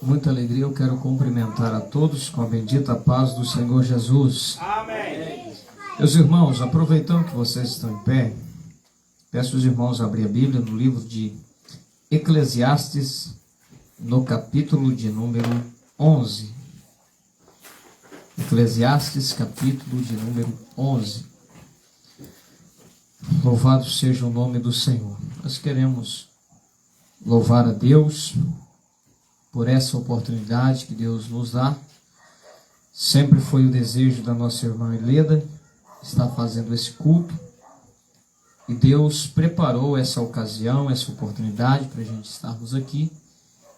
muita alegria eu quero cumprimentar a todos com a bendita paz do Senhor Jesus. Amém. Meus irmãos, aproveitando que vocês estão em pé, peço os irmãos a abrir a Bíblia no livro de Eclesiastes, no capítulo de número 11. Eclesiastes, capítulo de número 11. Louvado seja o nome do Senhor. Nós queremos louvar a Deus por essa oportunidade que Deus nos dá. Sempre foi o desejo da nossa irmã Heleda estar fazendo esse culto. E Deus preparou essa ocasião, essa oportunidade para a gente estarmos aqui.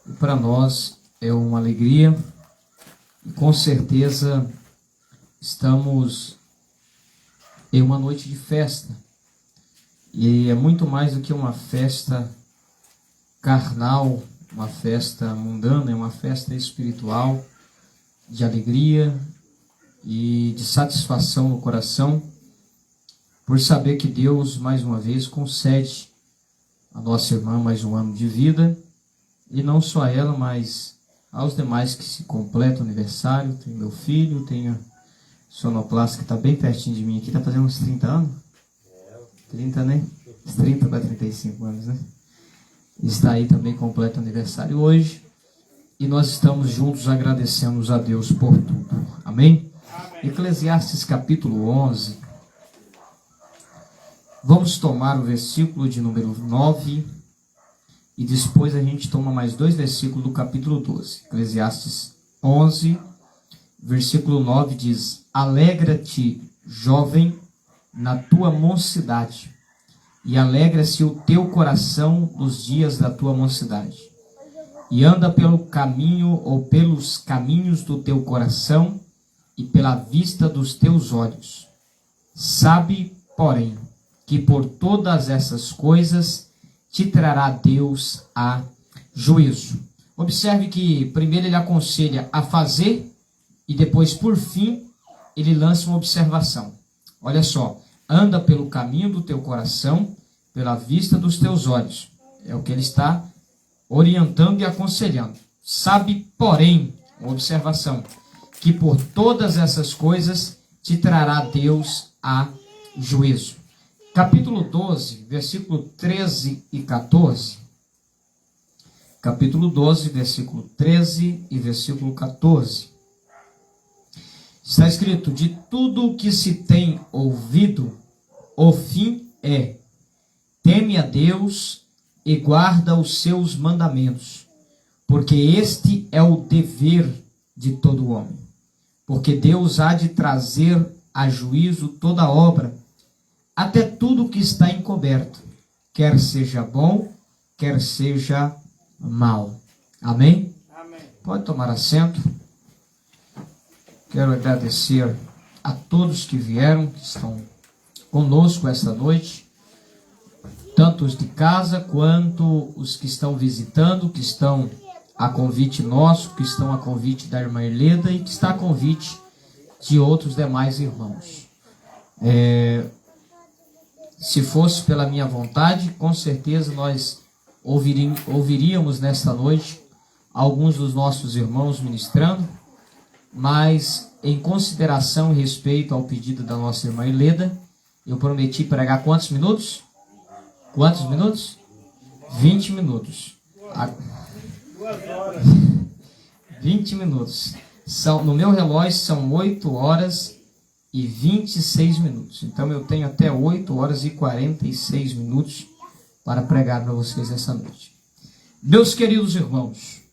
E para nós é uma alegria. E com certeza estamos em uma noite de festa. E é muito mais do que uma festa carnal, uma festa mundana, é uma festa espiritual, de alegria e de satisfação no coração, por saber que Deus, mais uma vez, concede a nossa irmã mais um ano de vida, e não só a ela, mas aos demais que se completam o aniversário. Tem meu filho, tem a sonoplasta que está bem pertinho de mim aqui, está fazendo uns 30 anos? 30, né? 30 para 35 anos, né? Está aí também completo aniversário hoje. E nós estamos juntos agradecendo a Deus por tudo. Amém? Amém. Eclesiastes capítulo 11. Vamos tomar o versículo de número 9. E depois a gente toma mais 2 versículos do capítulo 12. Eclesiastes 11, versículo 9 diz: Alegra-te, jovem, na tua mocidade, e alegra-se o teu coração nos dias da tua mocidade. E anda pelo caminho ou pelos caminhos do teu coração e pela vista dos teus olhos. Sabe, porém, que por todas essas coisas te trará Deus a juízo. Observe que primeiro ele aconselha a fazer e depois, por fim, ele lança uma observação. Olha só, anda pelo caminho do teu coração, pela vista dos teus olhos. É o que ele está orientando e aconselhando. Sabe, porém, uma observação, que por todas essas coisas te trará Deus a juízo. Capítulo 12, versículo 13 e 14. Capítulo 12, versículo 13 e versículo 14. Está escrito: de tudo o que se tem ouvido, o fim é: teme a Deus e guarda os seus mandamentos, porque este é o dever de todo homem. Porque Deus há de trazer a juízo toda obra, até tudo que está encoberto, quer seja bom, quer seja mal. Amém? Amém. Pode tomar assento. Quero agradecer a todos que vieram, que estão conosco esta noite, tanto os de casa quanto os que estão visitando, que estão a convite nosso, que estão a convite da irmã Heleda e que está a convite de outros demais irmãos. Se fosse pela minha vontade, com certeza nós ouviríamos nesta noite alguns dos nossos irmãos ministrando, mas em consideração e respeito ao pedido da nossa irmã Heleda, eu prometi pregar quantos minutos? Quantos minutos? 20 minutos. 2 horas. 20 minutos. No meu relógio são 8 horas e 26 minutos. Então eu tenho até 8 horas e 46 minutos para pregar para vocês essa noite. Meus queridos irmãos,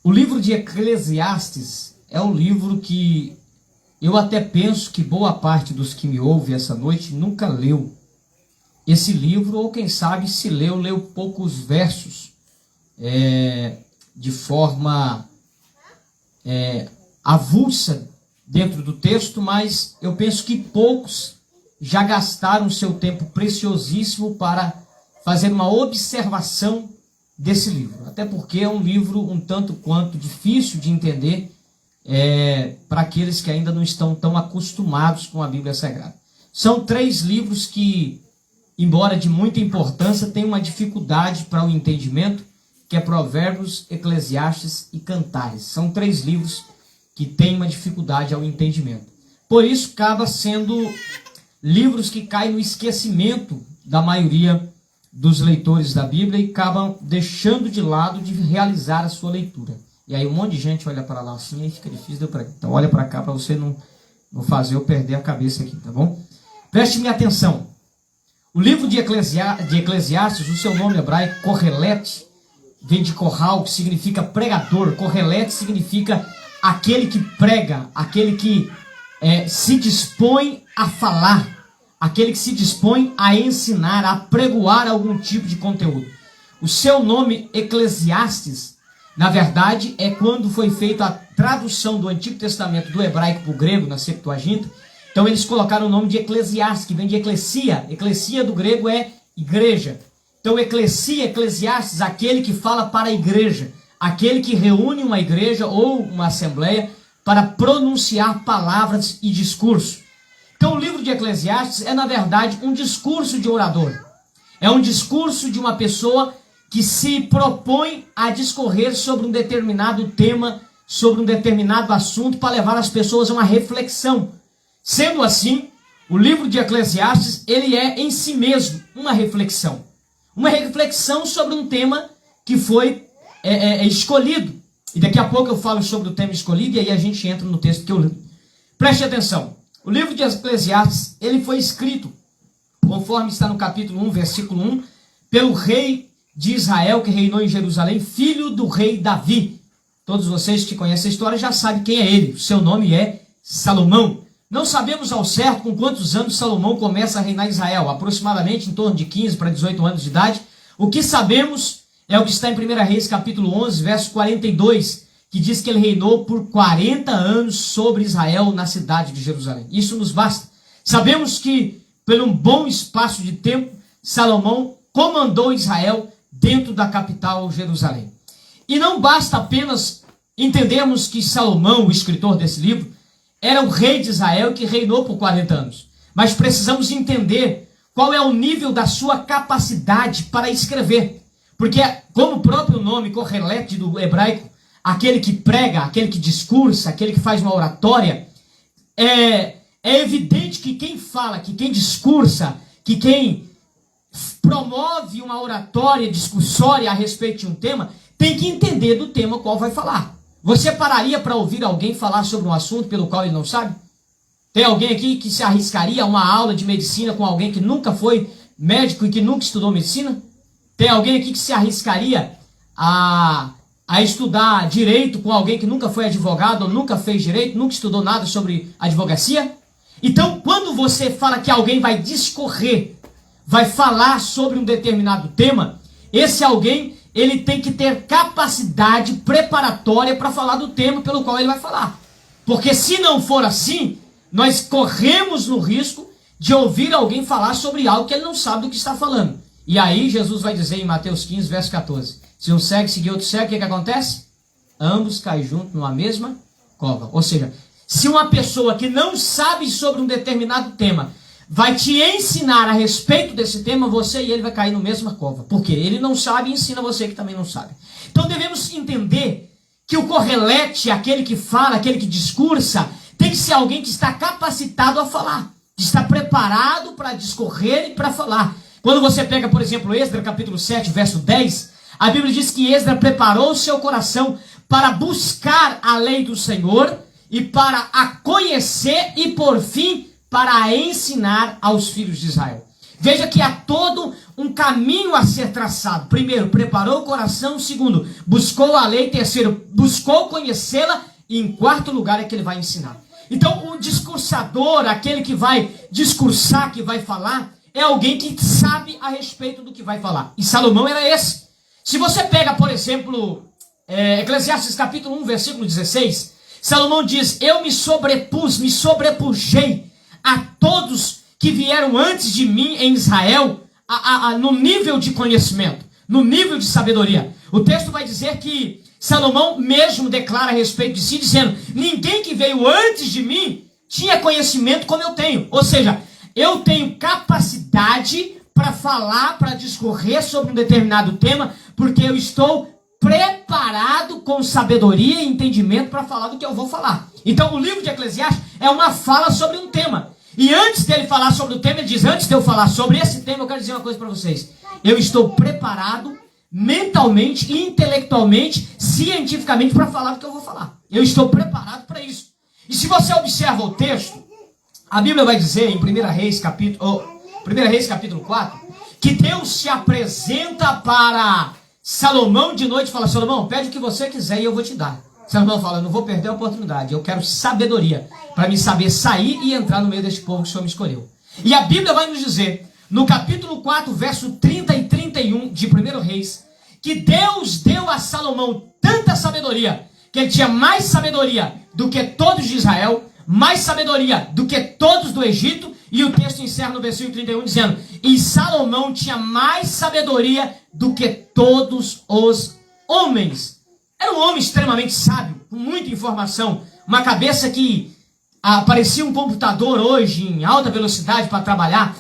o livro de Eclesiastes é um livro que eu até penso que boa parte dos que me ouvem essa noite nunca leu esse livro, ou quem sabe se leu poucos versos de forma avulsa dentro do texto, mas eu penso que poucos já gastaram seu tempo preciosíssimo para fazer uma observação desse livro. Até porque é um livro um tanto quanto difícil de entender para aqueles que ainda não estão tão acostumados com a Bíblia Sagrada. São 3 livros que, embora de muita importância, têm uma dificuldade para o entendimento que é Provérbios, Eclesiastes e Cantares. São 3 livros que têm uma dificuldade ao entendimento. Por isso, acaba sendo livros que caem no esquecimento da maioria dos leitores da Bíblia e acabam deixando de lado de realizar a sua leitura. E aí um monte de gente olha para lá assim e fica difícil. Então olha para cá para você não fazer eu perder a cabeça aqui, tá bom? Preste-me atenção. O livro de Eclesiastes, o seu nome hebraico, Kohelet, vem de Kohal, que significa pregador. Kohelet significa aquele que prega, aquele que se dispõe a falar, aquele que se dispõe a ensinar, a pregoar algum tipo de conteúdo. O seu nome Eclesiastes, na verdade, é quando foi feita a tradução do Antigo Testamento do hebraico para o grego, na Septuaginta. Então eles colocaram o nome de Eclesiastes, que vem de eclesia. Eclesia do grego é igreja. Então Eclesiastes, aquele que fala para a igreja, aquele que reúne uma igreja ou uma assembleia para pronunciar palavras e discurso. Então o livro de Eclesiastes é, na verdade, um discurso de orador. É um discurso de uma pessoa que se propõe a discorrer sobre um determinado tema, sobre um determinado assunto, para levar as pessoas a uma reflexão. Sendo assim, o livro de Eclesiastes, ele é em si mesmo uma reflexão. Uma reflexão sobre um tema que foi escolhido. E daqui a pouco eu falo sobre o tema escolhido e aí a gente entra no texto que eu li. Preste atenção. O livro de Eclesiastes, ele foi escrito, conforme está no capítulo 1, versículo 1, pelo rei de Israel, que reinou em Jerusalém, filho do rei Davi. Todos vocês que conhecem a história já sabem quem é ele. O seu nome é Salomão. Não sabemos ao certo com quantos anos Salomão começa a reinar Israel, aproximadamente em torno de 15 para 18 anos de idade. O que sabemos é o que está em 1 Reis, capítulo 11, verso 42, que diz que ele reinou por 40 anos sobre Israel na cidade de Jerusalém. Isso nos basta. Sabemos que, por um bom espaço de tempo, Salomão comandou Israel dentro da capital Jerusalém. E não basta apenas entendermos que Salomão, o escritor desse livro, era o rei de Israel que reinou por 40 anos. Mas precisamos entender qual é o nível da sua capacidade para escrever. Porque, como o próprio nome, Kohelet, do hebraico, aquele que prega, aquele que discursa, aquele que faz uma oratória, é evidente que quem fala, que quem discursa, que quem promove uma oratória discussória a respeito de um tema, tem que entender do tema qual vai falar. Você pararia para ouvir alguém falar sobre um assunto pelo qual ele não sabe? Tem alguém aqui que se arriscaria a uma aula de medicina com alguém que nunca foi médico e que nunca estudou medicina? Tem alguém aqui que se arriscaria a estudar direito com alguém que nunca foi advogado ou nunca fez direito, nunca estudou nada sobre advocacia? Então, quando você fala que alguém vai discorrer, vai falar sobre um determinado tema, esse alguém, ele tem que ter capacidade preparatória para falar do tema pelo qual ele vai falar. Porque se não for assim, nós corremos no risco de ouvir alguém falar sobre algo que ele não sabe do que está falando. E aí Jesus vai dizer em Mateus 15, verso 14, se um cego seguir outro cego, o que acontece? Ambos caem juntos numa mesma cova. Ou seja, se uma pessoa que não sabe sobre um determinado tema vai te ensinar a respeito desse tema, você e ele vai cair na mesma cova. Porque ele não sabe e ensina você que também não sabe. Então devemos entender que o Kohelet, aquele que fala, aquele que discursa, tem que ser alguém que está capacitado a falar. Que está preparado para discorrer e para falar. Quando você pega, por exemplo, Esdras capítulo 7, verso 10, a Bíblia diz que Esdras preparou o seu coração para buscar a lei do Senhor e para a conhecer e, por fim, para a ensinar aos filhos de Israel. Veja que há todo um caminho a ser traçado. Primeiro, preparou o coração. Segundo, buscou a lei. Terceiro, buscou conhecê-la. E em quarto lugar é que ele vai ensinar. Então, o discursador, aquele que vai discursar, que vai falar, é alguém que sabe a respeito do que vai falar. E Salomão era esse. Se você pega, por exemplo, Eclesiastes capítulo 1, versículo 16, Salomão diz, eu me sobrepujei a todos que vieram antes de mim em Israel, no nível de conhecimento, no nível de sabedoria. O texto vai dizer que Salomão mesmo declara a respeito de si, dizendo, ninguém que veio antes de mim tinha conhecimento como eu tenho. Ou seja, eu tenho capacidade para falar, para discorrer sobre um determinado tema, porque eu estou preparado com sabedoria e entendimento para falar do que eu vou falar. Então o livro de Eclesiastes é uma fala sobre um tema. E antes dele falar sobre o tema, ele diz, antes de eu falar sobre esse tema, eu quero dizer uma coisa para vocês. Eu estou preparado mentalmente, intelectualmente, cientificamente para falar do que eu vou falar. Eu estou preparado para isso. E se você observa o texto, a Bíblia vai dizer em 1 Reis capítulo 4, que Deus se apresenta para Salomão de noite e fala, Salomão, pede o que você quiser e eu vou te dar. Salomão fala, eu não vou perder a oportunidade, eu quero sabedoria, para me saber sair e entrar no meio deste povo que o Senhor me escolheu. E a Bíblia vai nos dizer, no capítulo 4, verso 30 e 31 de 1 Reis, que Deus deu a Salomão tanta sabedoria, que ele tinha mais sabedoria do que todos de Israel, mais sabedoria do que todos do Egito, e o texto encerra no versículo 31 dizendo, e Salomão tinha mais sabedoria do que todos os homens. Era um homem extremamente sábio, com muita informação, uma cabeça que parecia um computador hoje em alta velocidade para trabalhar,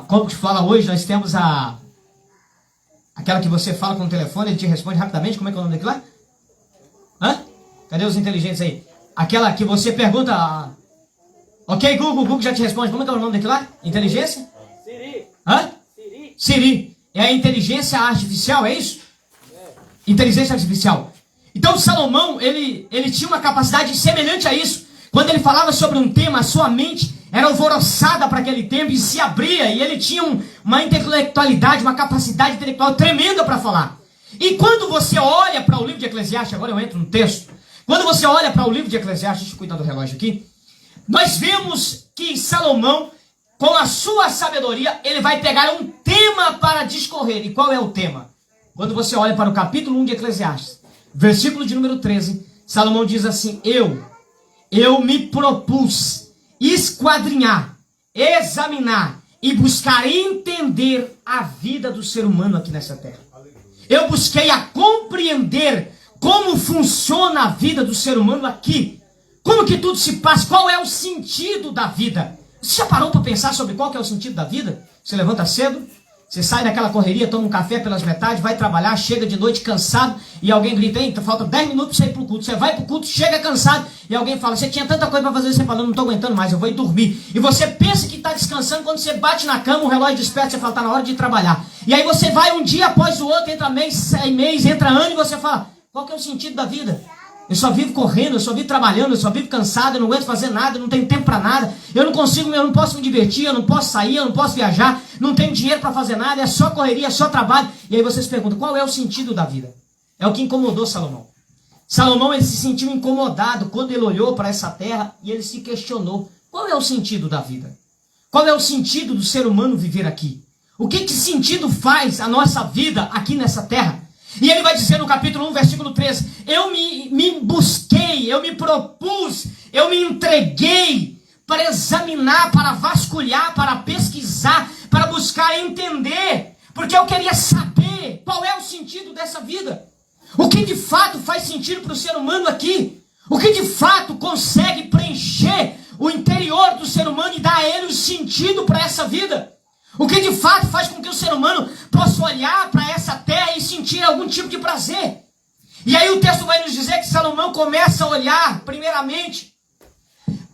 como que fala hoje, nós temos aquela que você fala com o telefone, ele te responde rapidamente, como é que é o nome daquilo lá? Cadê os inteligentes aí? Aquela que você pergunta, ok Google já te responde, como é que é o nome daquilo lá? Inteligência? Siri. Siri. É a inteligência artificial, é isso? Inteligência artificial. Então Salomão, ele tinha uma capacidade semelhante a isso. Quando ele falava sobre um tema, a sua mente era alvoroçada para aquele tempo e se abria. E ele tinha uma intelectualidade, uma capacidade intelectual tremenda para falar. E quando você olha para o livro de Eclesiastes, agora eu entro no texto. Quando você olha para o livro de Eclesiastes, deixa eu cuidar do relógio aqui. Nós vemos que Salomão, com a sua sabedoria, ele vai pegar um tema para discorrer. E qual é o tema? Quando você olha para o capítulo 1 de Eclesiastes, versículo de número 13, Salomão diz assim, eu me propus esquadrinhar, examinar e buscar entender a vida do ser humano aqui nessa terra. Eu busquei a compreender como funciona a vida do ser humano aqui. Como que tudo se passa, qual é o sentido da vida. Você já parou para pensar sobre qual que é o sentido da vida? Você levanta cedo, você sai daquela correria, toma um café pelas metades, vai trabalhar, chega de noite cansado e alguém grita, eita, falta 10 minutos para você ir pro culto. Você vai pro culto, chega cansado e alguém fala, você tinha tanta coisa para fazer, você fala, não estou aguentando mais, eu vou ir dormir. E você pensa que está descansando, quando você bate na cama, o relógio desperta, você fala, está na hora de trabalhar. E aí você vai um dia após o outro, entra mês, entra ano e você fala, qual que é o sentido da vida? Eu só vivo correndo, eu só vivo trabalhando, eu só vivo cansado, eu não aguento fazer nada, eu não tenho tempo para nada, eu não posso me divertir, eu não posso sair, eu não posso viajar, não tenho dinheiro para fazer nada, é só correria, é só trabalho. E aí você se pergunta, qual é o sentido da vida? É o que incomodou Salomão. Salomão, ele se sentiu incomodado quando ele olhou para essa terra e ele se questionou, qual é o sentido da vida? Qual é o sentido do ser humano viver aqui? O que sentido faz a nossa vida aqui nessa terra? E ele vai dizer no capítulo 1, versículo 13, eu me busquei, eu me propus, eu me entreguei para examinar, para vasculhar, para pesquisar, para buscar entender, porque eu queria saber qual é o sentido dessa vida. O que de fato faz sentido para o ser humano aqui? O que de fato consegue preencher o interior do ser humano e dar a ele o sentido para essa vida? O que de fato faz com que o ser humano possa olhar para essa terra e sentir algum tipo de prazer? E aí o texto vai nos dizer que Salomão começa a olhar, primeiramente,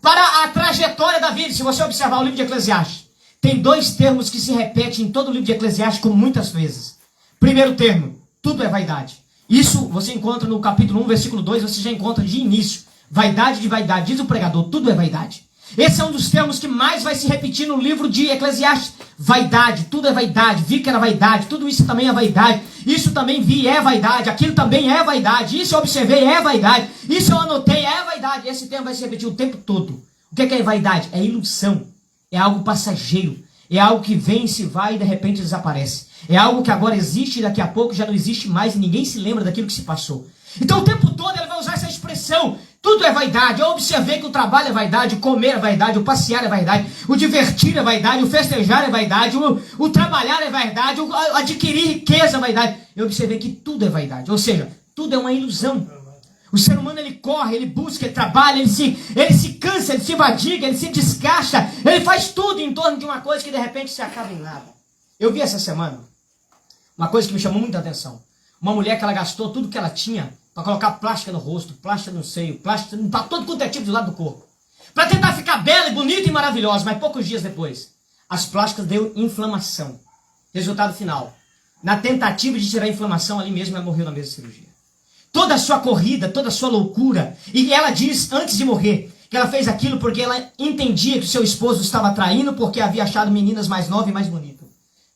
para a trajetória da vida. Se você observar o livro de Eclesiastes, tem dois termos que se repetem em todo o livro de Eclesiastes com muitas vezes. Primeiro termo, tudo é vaidade. Isso você encontra no capítulo 1, versículo 2, você já encontra de início. Vaidade de vaidade, diz o pregador, tudo é vaidade. Esse é um dos termos que mais vai se repetir no livro de Eclesiastes. Vaidade, tudo é vaidade, vi que era vaidade, tudo isso também é vaidade, isso também vi, é vaidade, aquilo também é vaidade, isso eu observei, é vaidade, isso eu anotei, é vaidade. Esse termo vai se repetir o tempo todo. O que é vaidade? É ilusão, é algo passageiro, é algo que vem, se vai e de repente desaparece. É algo que agora existe e daqui a pouco já não existe mais e ninguém se lembra daquilo que se passou. Então o tempo todo ele vai usar essa expressão, tudo é vaidade. Eu observei que o trabalho é vaidade, o comer é vaidade, o passear é vaidade, o divertir é vaidade, o festejar é vaidade, o trabalhar é vaidade, o adquirir riqueza é vaidade. Eu observei que tudo é vaidade, ou seja, tudo é uma ilusão. O ser humano ele corre, ele busca, ele trabalha, ele se cansa, ele se fadiga, ele se desgasta, ele faz tudo em torno de uma coisa que de repente se acaba em nada. Eu vi essa semana uma coisa que me chamou muita atenção. Uma mulher que ela gastou tudo que ela tinha para colocar plástica no rosto, plástica no seio, plástica para todo quanto é tipo do lado do corpo. Para tentar ficar bela e bonita e maravilhosa, mas poucos dias depois, as plásticas deu inflamação. Resultado final, na tentativa de tirar a inflamação, ali mesmo ela morreu na mesma cirurgia. Toda a sua corrida, toda a sua loucura, e ela diz, antes de morrer, que ela fez aquilo porque ela entendia que o seu esposo estava traindo porque havia achado meninas mais novas e mais bonitas.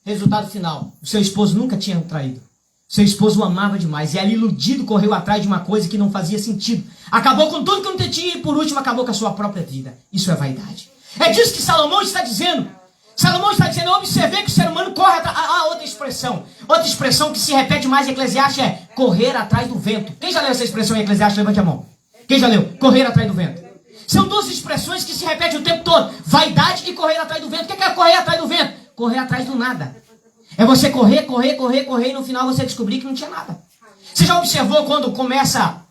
Resultado final, o seu esposo nunca tinha traído. Seu esposo o amava demais, e ela, iludido, correu atrás de uma coisa que não fazia sentido. Acabou com tudo que não tinha e, por último, acabou com a sua própria vida. Isso é vaidade. É disso que Salomão está dizendo. Salomão está dizendo, eu observei que o ser humano corre atrás... outra expressão que se repete mais em Eclesiastes é correr atrás do vento. Quem já leu essa expressão em Eclesiastes? Levante a mão. Quem já leu? Correr atrás do vento. São duas expressões que se repetem o tempo todo. Vaidade e correr atrás do vento. O que é correr atrás do vento? Correr atrás do nada. É você correr, e no final você descobrir que não tinha nada. Você já observou quando começa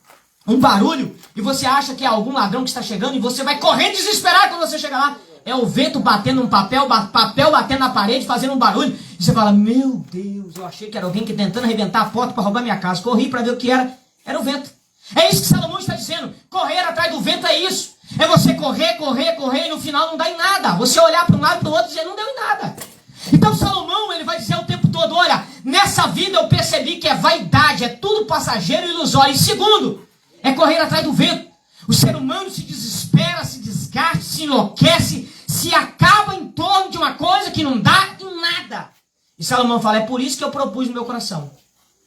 um barulho e você acha que é algum ladrão que está chegando e você vai correndo desesperado quando você chega lá? É o vento batendo num papel batendo na parede, fazendo um barulho. E você fala, meu Deus, eu achei que era alguém que tentando arrebentar a porta para roubar minha casa. Corri para ver o que era. Era o vento. É isso que Salomão está dizendo. Correr atrás do vento é isso. É você correr e no final não dá em nada. Você olhar para um lado e para o outro e dizer, não deu em nada. Então Salomão, ele vai dizer o tempo todo, olha, nessa vida eu percebi que é vaidade, é tudo passageiro e ilusório. E segundo, é correr atrás do vento. O ser humano se desespera, se desgasta, se enlouquece, se acaba em torno de uma coisa que não dá em nada. E Salomão fala, é por isso que eu propus no meu coração.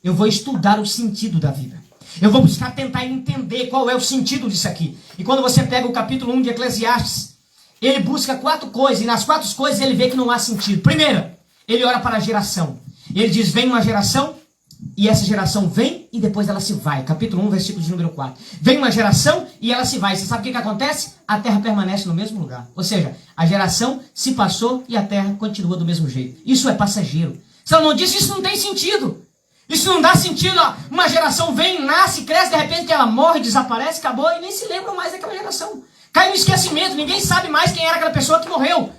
Eu vou estudar o sentido da vida. Eu vou buscar tentar entender qual é o sentido disso aqui. E quando você pega o capítulo 1 de Eclesiastes, ele busca 4 coisas, e nas 4 coisas ele vê que não há sentido. Primeiro, ele olha para a geração. Ele diz, vem uma geração, e essa geração vem, e depois ela se vai. Capítulo 1, versículo de número 4. Vem uma geração, e ela se vai. Você sabe o que acontece? A terra permanece no mesmo lugar. Ou seja, a geração se passou, e a terra continua do mesmo jeito. Isso é passageiro. Salomão disse, isso não tem sentido. Isso não dá sentido. Uma geração vem, nasce, cresce, de repente ela morre, desaparece, acabou, e nem se lembra mais daquela geração. Cai no esquecimento, ninguém sabe mais quem era aquela pessoa que morreu.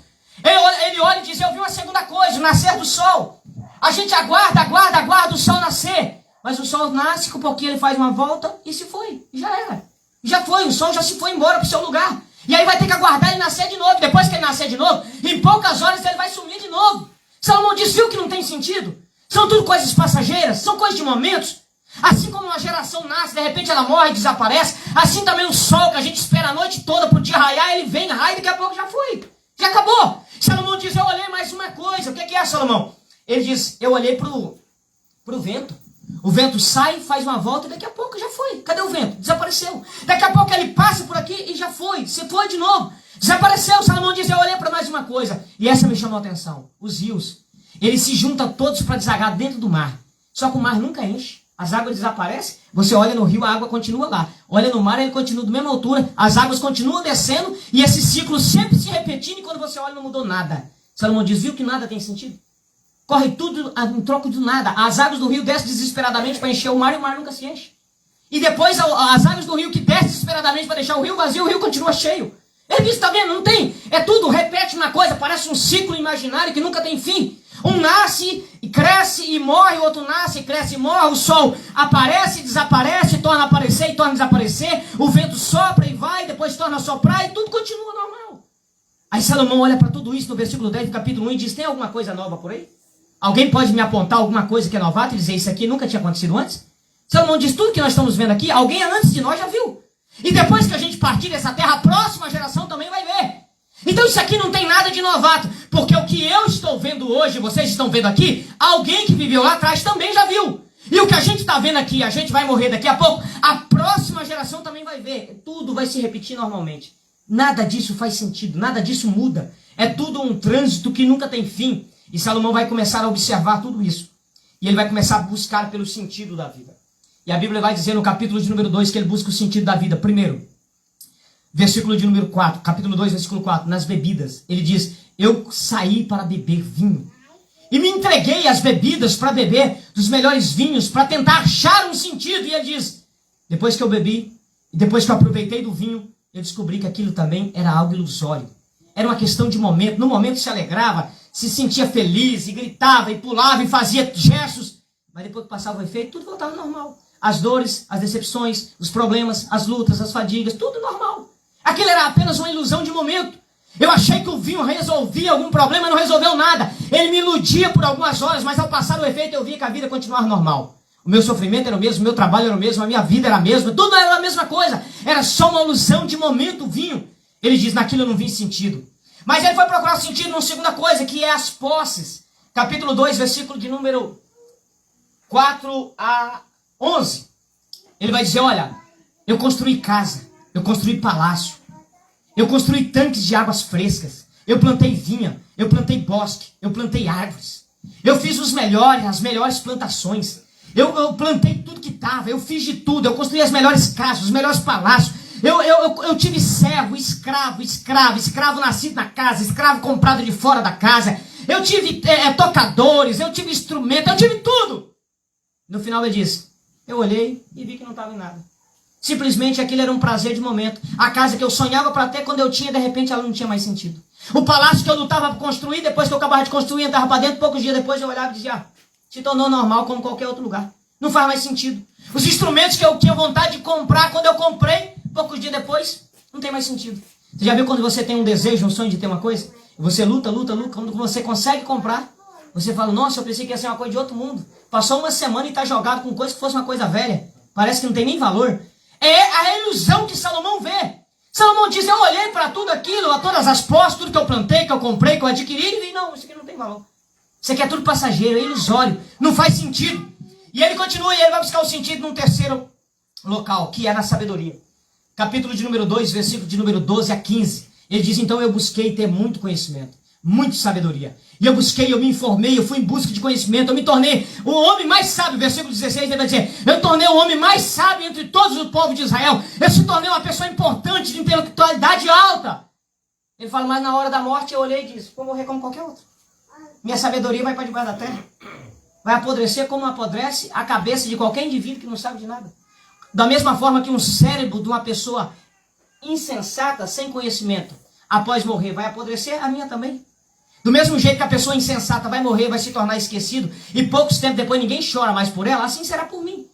Ele olha e diz, eu vi uma segunda coisa, o nascer do sol. A gente aguarda o sol nascer. Mas o sol nasce, com um pouquinho ele faz uma volta e se foi. Já era. Já foi, o sol já se foi embora para o seu lugar. E aí vai ter que aguardar ele nascer de novo. Depois que ele nascer de novo, em poucas horas ele vai sumir de novo. Salomão diz, viu que não tem sentido? São tudo coisas passageiras, são coisas de momentos. Assim como uma geração nasce, de repente ela morre e desaparece, assim também o sol que a gente espera a noite toda para o dia raiar, ele vem, raia e daqui a pouco já foi. Já acabou. Salomão diz, eu olhei mais uma coisa. O que é, Salomão? Ele diz, eu olhei para o vento. O vento sai, faz uma volta e daqui a pouco já foi. Cadê o vento? Desapareceu. Daqui a pouco ele passa por aqui e já foi. Você foi de novo. Desapareceu. Salomão diz, eu olhei para mais uma coisa. E essa me chamou a atenção. Os rios. Eles se juntam todos para desagar dentro do mar. Só que o mar nunca enche. As águas desaparecem, você olha no rio, a água continua lá. Olha no mar, ele continua da mesma altura, as águas continuam descendo, e esse ciclo sempre se repetindo, e quando você olha não mudou nada. Salomão diz, viu que nada tem sentido? Corre tudo em troco de nada. As águas do rio descem desesperadamente para encher o mar, e o mar nunca se enche. E depois as águas do rio que descem desesperadamente para deixar o rio vazio, o rio continua cheio. Ele diz, tá vendo? Não tem. É tudo, repete uma coisa, parece um ciclo imaginário que nunca tem fim. Um nasce e cresce e morre, o outro nasce e cresce e morre, o sol aparece e desaparece, torna a aparecer e torna a desaparecer, o vento sopra e vai, depois torna a soprar e tudo continua normal. Aí Salomão olha para tudo isso no versículo 10 do capítulo 1 e diz, tem alguma coisa nova por aí? Alguém pode me apontar alguma coisa que é novata e dizer, isso aqui nunca tinha acontecido antes? Salomão diz, tudo que nós estamos vendo aqui, alguém antes de nós já viu. E depois que a gente partir dessa terra, a próxima geração também vai ver. Então isso aqui não tem nada de novato, porque o que eu estou vendo hoje, vocês estão vendo aqui, alguém que viveu lá atrás também já viu. E o que a gente está vendo aqui, a gente vai morrer daqui a pouco, a próxima geração também vai ver. Tudo vai se repetir normalmente. Nada disso faz sentido, nada disso muda. É tudo um trânsito que nunca tem fim. E Salomão vai começar a observar tudo isso. E ele vai começar a buscar pelo sentido da vida. E a Bíblia vai dizer no capítulo de número 2 que ele busca o sentido da vida. Primeiro, versículo de número 4, capítulo 2, versículo 4, nas bebidas. Ele diz, eu saí para beber vinho. E me entreguei às bebidas para beber dos melhores vinhos, para tentar achar um sentido. E ele diz, depois que eu bebi, e depois que eu aproveitei do vinho, eu descobri que aquilo também era algo ilusório. Era uma questão de momento. No momento se alegrava, se sentia feliz, e gritava, e pulava, e fazia gestos. Mas depois que passava o efeito, tudo voltava ao normal. As dores, as decepções, os problemas, as lutas, as fadigas, tudo normal. Aquilo era apenas uma ilusão de momento. Eu achei que o vinho resolvia algum problema, não resolveu nada. Ele me iludia por algumas horas, mas ao passar o efeito eu via que a vida continuava normal. O meu sofrimento era o mesmo, o meu trabalho era o mesmo, a minha vida era a mesma, tudo era a mesma coisa. Era só uma ilusão de momento, o vinho. Ele diz, naquilo eu não vi sentido. Mas ele foi procurar sentido numa segunda coisa, que é as posses. Capítulo 2, versículo de número 4 a 11. Ele vai dizer, olha, eu construí casa, eu construí palácio, eu construí tanques de águas frescas, eu plantei vinha, eu plantei bosque, eu plantei árvores. Eu fiz as melhores plantações. Eu plantei tudo que estava, eu fiz de tudo, eu construí as melhores casas, os melhores palácios. Eu tive servo, escravo nascido na casa, escravo comprado de fora da casa. Eu tive tocadores, eu tive instrumento, eu tive tudo. No final ele diz, eu olhei e vi que não estava em nada. Simplesmente aquilo era um prazer de momento. A casa que eu sonhava para ter quando eu tinha, de repente ela não tinha mais sentido. O palácio que eu lutava para construir, depois que eu acabava de construir, entrava para dentro, poucos dias depois eu olhava e dizia, se tornou normal como qualquer outro lugar. Não faz mais sentido. Os instrumentos que eu tinha vontade de comprar, quando eu comprei, poucos dias depois, não tem mais sentido. Você já viu quando você tem um desejo, um sonho de ter uma coisa? Você luta, quando você consegue comprar, você fala, nossa, eu pensei que ia ser uma coisa de outro mundo. Passou uma semana e está jogado com coisa que fosse uma coisa velha. Parece que não tem nem valor. É a ilusão que Salomão vê. Salomão diz, eu olhei para tudo aquilo, a todas as posses, tudo que eu plantei, que eu comprei, que eu adquiri, e vi, não, isso aqui não tem valor. Isso aqui é tudo passageiro, é ilusório, não faz sentido. E ele continua e ele vai buscar o sentido num terceiro local, que é na sabedoria. Capítulo de número 2, versículo de número 12 a 15. Ele diz, então eu busquei ter muito conhecimento, muita sabedoria. E eu busquei, eu me informei, eu fui em busca de conhecimento, eu me tornei o homem mais sábio. Versículo 16, ele vai dizer, eu tornei o homem mais sábio entre todos o povo de Israel. Eu se tornei uma pessoa importante, de intelectualidade alta. Ele fala, mas na hora da morte eu olhei e disse, vou morrer como qualquer outro. Minha sabedoria vai para debaixo da terra. Vai apodrecer como apodrece a cabeça de qualquer indivíduo que não sabe de nada. Da mesma forma que um cérebro de uma pessoa insensata, sem conhecimento, após morrer, vai apodrecer, a minha também. Do mesmo jeito que a pessoa insensata vai morrer, vai se tornar esquecido, e poucos tempos depois ninguém chora mais por ela, assim será por mim.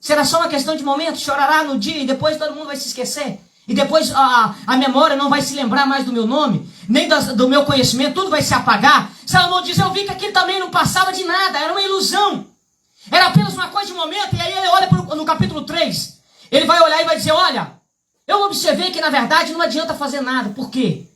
Será só uma questão de momento, chorará no dia e depois todo mundo vai se esquecer. E depois a memória não vai se lembrar mais do meu nome, nem do meu conhecimento, tudo vai se apagar. Salomão diz, eu vi que aquilo também não passava de nada, era uma ilusão. Era apenas uma coisa de momento, e aí ele olha no capítulo 3, ele vai olhar e vai dizer, olha, eu observei que na verdade não adianta fazer nada. Por quê?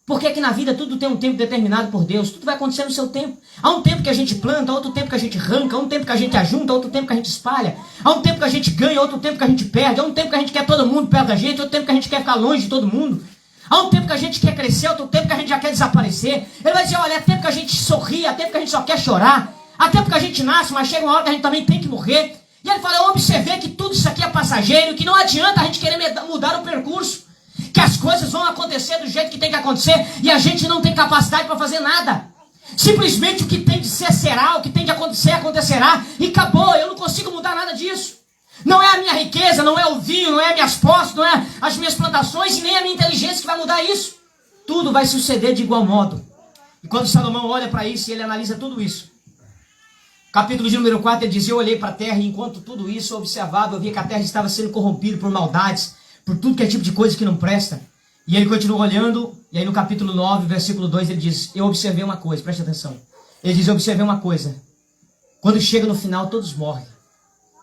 Porque aqui na vida tudo tem um tempo determinado por Deus, tudo vai acontecer no seu tempo. Há um tempo que a gente planta, outro tempo que a gente arranca, há um tempo que a gente ajunta, outro tempo que a gente espalha. Há um tempo que a gente ganha, outro tempo que a gente perde. Há um tempo que a gente quer todo mundo perto da gente, outro tempo que a gente quer ficar longe de todo mundo. Há um tempo que a gente quer crescer, outro tempo que a gente já quer desaparecer. Ele vai dizer, olha, há tempo que a gente sorri, há tempo que a gente só quer chorar. Há tempo que a gente nasce, mas chega uma hora que a gente também tem que morrer. E ele fala, eu observei que tudo isso aqui é passageiro, que não adianta a gente querer mudar o percurso. Que as coisas vão acontecer do jeito que tem que acontecer e a gente não tem capacidade para fazer nada. Simplesmente o que tem de ser será, o que tem de acontecer acontecerá e acabou, eu não consigo mudar nada disso. Não é a minha riqueza, não é o vinho, não é as minhas posses, não é as minhas plantações e nem a minha inteligência que vai mudar isso. Tudo vai suceder de igual modo. E quando Salomão olha para isso e ele analisa tudo isso, capítulo de número 4, ele diz, eu olhei para a terra e enquanto tudo isso eu observava, eu via que a terra estava sendo corrompida por maldades, por tudo que é tipo de coisa que não presta. E ele continua olhando, e aí no capítulo 9, versículo 2, ele diz, eu observei uma coisa, preste atenção. Ele diz, eu observei uma coisa. Quando chega no final, todos morrem.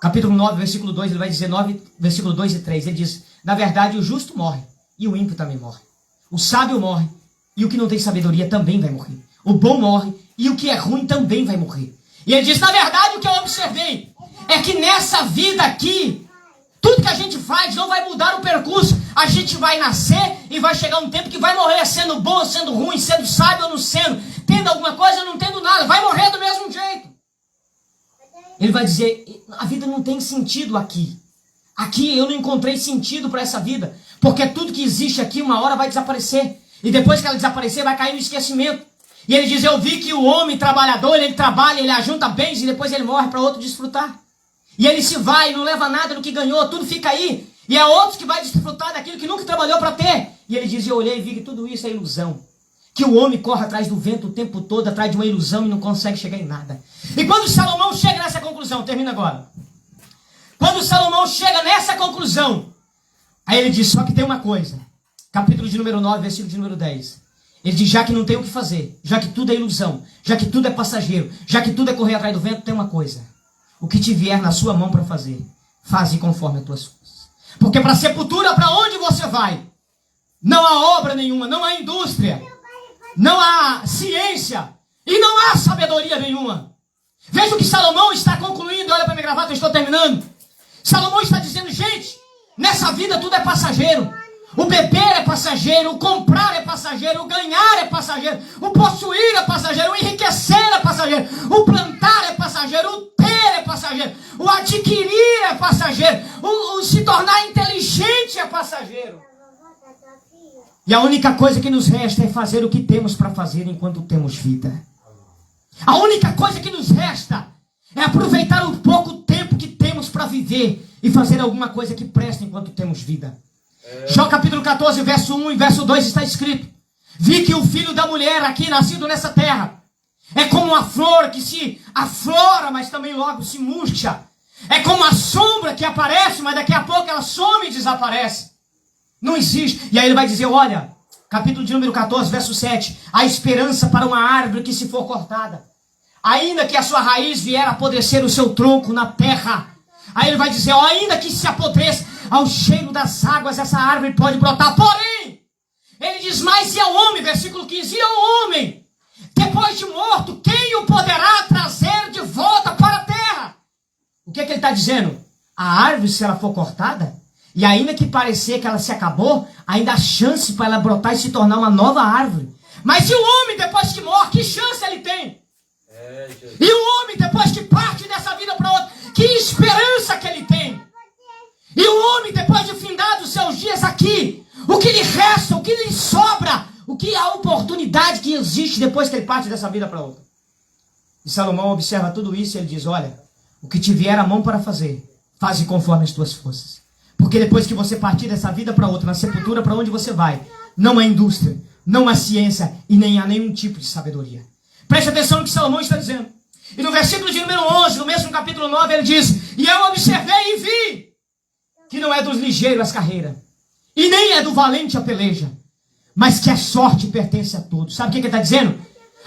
Capítulo 9, versículo 2, ele vai dizer, 9, versículo 2 e 3, ele diz, na verdade o justo morre, e o ímpio também morre. O sábio morre, e o que não tem sabedoria também vai morrer. O bom morre, e o que é ruim também vai morrer. E ele diz, na verdade o que eu observei é que nessa vida aqui, tudo que a gente faz não vai mudar o percurso. A gente vai nascer e vai chegar um tempo que vai morrer sendo bom, sendo ruim, sendo sábio ou não sendo, tendo alguma coisa ou não tendo nada. Vai morrer do mesmo jeito. Ele vai dizer, a vida não tem sentido aqui. Aqui eu não encontrei sentido para essa vida. Porque tudo que existe aqui uma hora vai desaparecer. E depois que ela desaparecer vai cair no esquecimento. E ele diz, eu vi que o homem trabalhador, ele trabalha, ele ajunta bens e depois ele morre para outro desfrutar. E ele se vai, não leva nada do que ganhou, tudo fica aí. E é outros que vai desfrutar daquilo que nunca trabalhou para ter. E ele diz, eu olhei e vi que tudo isso é ilusão. que o homem corre atrás do vento o tempo todo, atrás de uma ilusão e não consegue chegar em nada. E quando Salomão chega nessa conclusão, termina agora. Quando Salomão chega nessa conclusão, aí ele diz, só que tem uma coisa. Capítulo de número 9, versículo de número 10. Ele diz, já que não tem o que fazer, já que tudo é ilusão, já que tudo é passageiro, já que tudo é correr atrás do vento, tem uma coisa. O que te vier na sua mão para fazer, faze conforme as tuas forças. Porque para a sepultura, para onde você vai, não há obra nenhuma, não há indústria, não há ciência e não há sabedoria nenhuma. Veja o que Salomão está concluindo, olha para minha gravata, eu estou terminando. Salomão está dizendo, gente, nessa vida tudo é passageiro. O beber é passageiro, o comprar é passageiro, o ganhar é passageiro, o possuir é passageiro, o enriquecer é passageiro, o plantar é passageiro, o ter é passageiro, o adquirir é passageiro, o se tornar inteligente é passageiro. E a única coisa que nos resta é fazer o que temos para fazer enquanto temos vida. A única coisa que nos resta é aproveitar o pouco tempo que temos para viver e fazer alguma coisa que preste enquanto temos vida. Jó capítulo 14, verso 1 e verso 2 está escrito: vi que o filho da mulher aqui nascido nessa terra é como uma flor que se aflora, mas também logo se murcha. É como a sombra que aparece, mas daqui a pouco ela some e desaparece. Não existe. E aí ele vai dizer, olha, capítulo de número 14, verso 7. A esperança para uma árvore que se for cortada, ainda que a sua raiz vier a apodrecer o seu tronco na terra. Aí ele vai dizer, ó, ainda que se apodreça ao cheiro das águas, essa árvore pode brotar. Porém, ele diz, mas e ao homem, versículo 15, e ao homem, depois de morto, quem o poderá trazer de volta para a terra? O que é que ele está dizendo? A árvore, se ela for cortada, e ainda que parecer que ela se acabou, ainda há chance para ela brotar e se tornar uma nova árvore. Mas e o homem, depois que morre, que chance ele tem? E o homem, depois que parte dessa vida para outra, que esperança que ele tem? E o homem, depois de findar os seus dias aqui, o que lhe resta, o que lhe sobra, o que a oportunidade que existe depois que ele parte dessa vida para outra? E Salomão observa tudo isso e ele diz, olha, o que te vier a mão para fazer, faze conforme as tuas forças. Porque depois que você partir dessa vida para outra, na sepultura para onde você vai, não há indústria, não há ciência e nem há nenhum tipo de sabedoria. Preste atenção no que Salomão está dizendo. E no versículo de número 11, no mesmo capítulo 9, ele diz, e eu observei e vi que não é dos ligeiros as carreiras, e nem é do valente a peleja, mas que a sorte pertence a todos. Sabe o que ele está dizendo?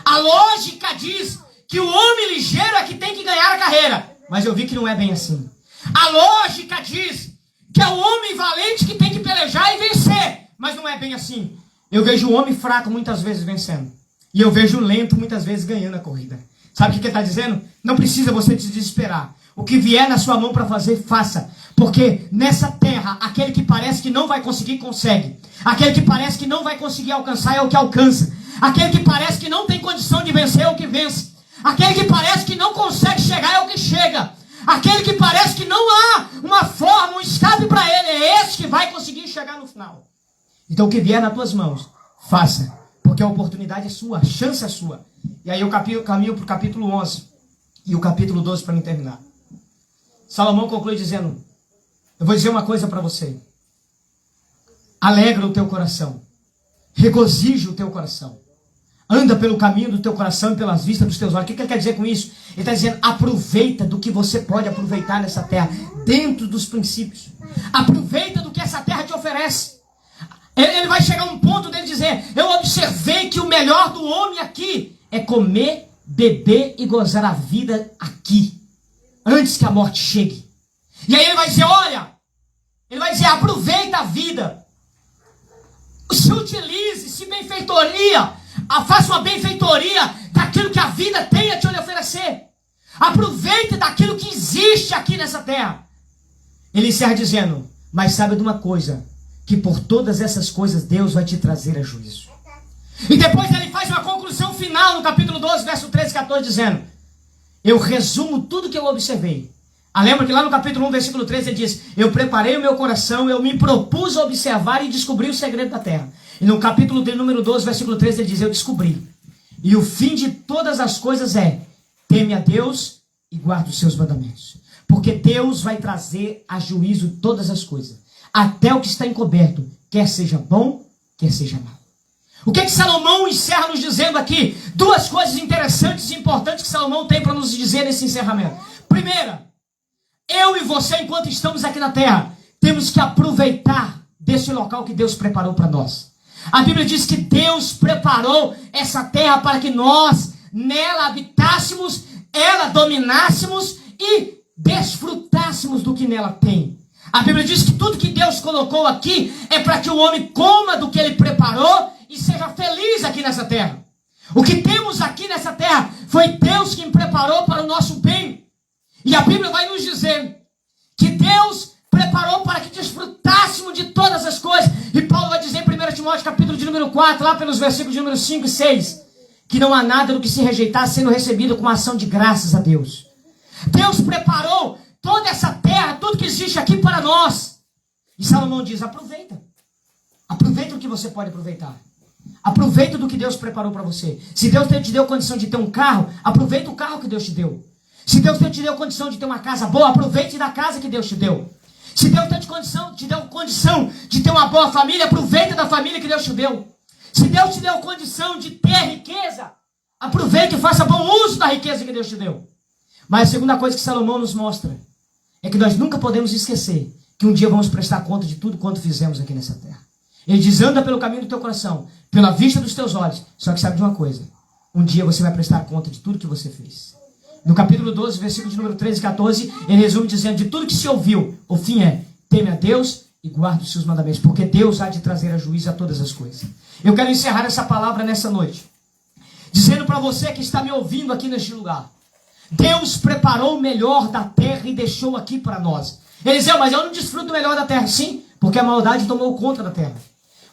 A lógica diz que o homem ligeiro é que tem que ganhar a carreira, mas eu vi que não é bem assim. A lógica diz que é o homem valente que tem que pelejar e vencer, mas não é bem assim. Eu vejo o homem fraco muitas vezes vencendo, e eu vejo o lento muitas vezes ganhando a corrida. Sabe o que ele está dizendo? Não precisa você se desesperar. O que vier na sua mão para fazer, faça. Porque nessa terra, aquele que parece que não vai conseguir, consegue. Aquele que parece que não vai conseguir alcançar, é o que alcança. Aquele que parece que não tem condição de vencer, é o que vence. Aquele que parece que não consegue chegar, é o que chega. Aquele que parece que não há uma forma, um escape para ele, é esse que vai conseguir chegar no final. Então o que vier nas tuas mãos, faça. Porque a oportunidade é sua, a chance é sua. E aí eu caminho para o capítulo 11 e o capítulo 12 para me terminar. Salomão conclui dizendo, eu vou dizer uma coisa para você. Alegra o teu coração. Regozija o teu coração. Anda pelo caminho do teu coração e pelas vistas dos teus olhos. O que ele quer dizer com isso? Ele está dizendo, aproveita do que você pode aproveitar nessa terra, dentro dos princípios. Aproveita do que essa terra te oferece. Ele vai chegar a um ponto dele dizer, eu observei que o melhor do homem aqui é comer, beber e gozar a vida aqui, antes que a morte chegue. E aí ele vai dizer, olha, ele vai dizer, aproveita a vida, se utilize, se benfeitoria, faça uma benfeitoria daquilo que a vida tem a te oferecer. Aproveite daquilo que existe aqui nessa terra. Ele encerra dizendo, mas sabe de uma coisa, que por todas essas coisas Deus vai te trazer a juízo. E depois ele faz uma conclusão final no capítulo 12, verso 13 e 14, dizendo, eu resumo tudo que eu observei. Lembra que lá no capítulo 1, versículo 13, ele diz, eu preparei o meu coração, eu me propus a observar e descobrir o segredo da terra. E no capítulo de número 12, versículo 13, ele diz, eu descobri. E o fim de todas as coisas é, teme a Deus e guarde os seus mandamentos. Porque Deus vai trazer a juízo todas as coisas. Até o que está encoberto, quer seja bom, quer seja mal. O que Salomão encerra nos dizendo aqui? Duas coisas interessantes e importantes que Salomão tem para nos dizer nesse encerramento. Primeira, eu e você, enquanto estamos aqui na terra, temos que aproveitar desse local que Deus preparou para nós. A Bíblia diz que Deus preparou essa terra para que nós nela habitássemos, ela dominássemos e desfrutássemos do que nela tem. A Bíblia diz que tudo que Deus colocou aqui é para que o homem coma do que ele preparou e seja feliz aqui nessa terra. O que temos aqui nessa terra foi Deus quem preparou para o nosso bem. E a Bíblia vai nos dizer que Deus preparou para que desfrutássemos de todas as coisas. E Paulo vai dizer em 1 Timóteo capítulo de número 4, lá pelos versículos de número 5 e 6, que não há nada do que se rejeitar sendo recebido com uma ação de graças a Deus. Deus preparou toda essa terra, tudo que existe aqui para nós. E Salomão diz, aproveita. Aproveita o que você pode aproveitar. Aproveita do que Deus preparou para você. Se Deus te deu condição de ter um carro, aproveita o carro que Deus te deu. Se Deus te deu condição de ter uma casa boa, aproveite da casa que Deus te deu. Se Deus te deu condição de ter uma boa família, aproveita da família que Deus te deu. Se Deus te deu condição de ter riqueza, aproveite e faça bom uso da riqueza que Deus te deu. Mas a segunda coisa que Salomão nos mostra é que nós nunca podemos esquecer que um dia vamos prestar conta de tudo quanto fizemos aqui nessa terra. Ele diz, anda pelo caminho do teu coração, pela vista dos teus olhos. Só que sabe de uma coisa, um dia você vai prestar conta de tudo que você fez. No capítulo 12, versículo de número 13 e 14, ele resume dizendo, de tudo que se ouviu, o fim é, teme a Deus e guarde os seus mandamentos, porque Deus há de trazer a juízo a todas as coisas. Eu quero encerrar essa palavra nessa noite, dizendo para você que está me ouvindo aqui neste lugar, Deus preparou o melhor da terra e deixou aqui para nós. Eliseu, mas eu não desfruto o melhor da terra. Sim, porque a maldade tomou conta da terra.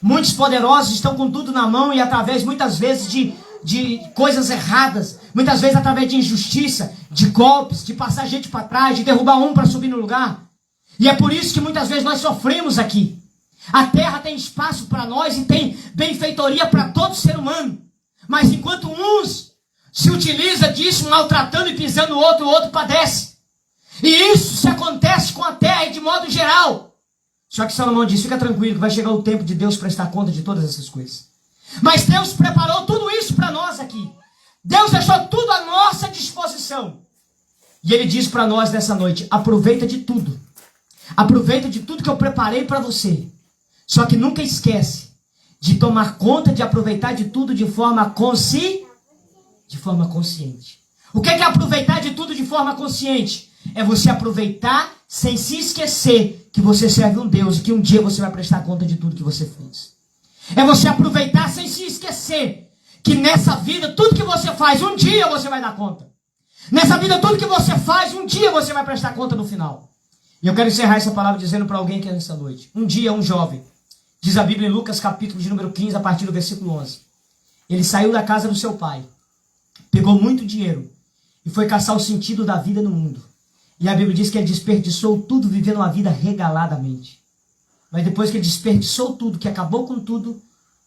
Muitos poderosos estão com tudo na mão e através, muitas vezes, de coisas erradas, muitas vezes através de injustiça, de golpes, de passar gente para trás, de derrubar um para subir no lugar. E é por isso que muitas vezes nós sofremos aqui. A terra tem espaço para nós e tem benfeitoria para todo ser humano. Mas enquanto uns se utiliza disso, maltratando e pisando o outro padece. E isso se acontece com a terra e de modo geral. Só que Salomão diz, fica tranquilo que vai chegar o tempo de Deus prestar conta de todas essas coisas. Mas Deus preparou tudo isso para nós aqui. Deus deixou tudo à nossa disposição. E Ele diz para nós nessa noite, aproveita de tudo. Aproveita de tudo que eu preparei para você. Só que nunca esquece de tomar conta, de aproveitar de tudo de forma consciente. O que é aproveitar de tudo de forma consciente? É você aproveitar sem se esquecer que você serve um Deus e que um dia você vai prestar conta de tudo que você fez. É você aproveitar sem se esquecer que nessa vida, tudo que você faz, um dia você vai dar conta. Nessa vida, tudo que você faz, um dia você vai prestar conta no final. E eu quero encerrar essa palavra dizendo para alguém que é nessa noite. Um dia, um jovem, diz a Bíblia em Lucas capítulo de número 15, a partir do versículo 11. Ele saiu da casa do seu pai, pegou muito dinheiro e foi caçar o sentido da vida no mundo. E a Bíblia diz que ele desperdiçou tudo vivendo uma vida regaladamente. Mas depois que ele desperdiçou tudo, que acabou com tudo,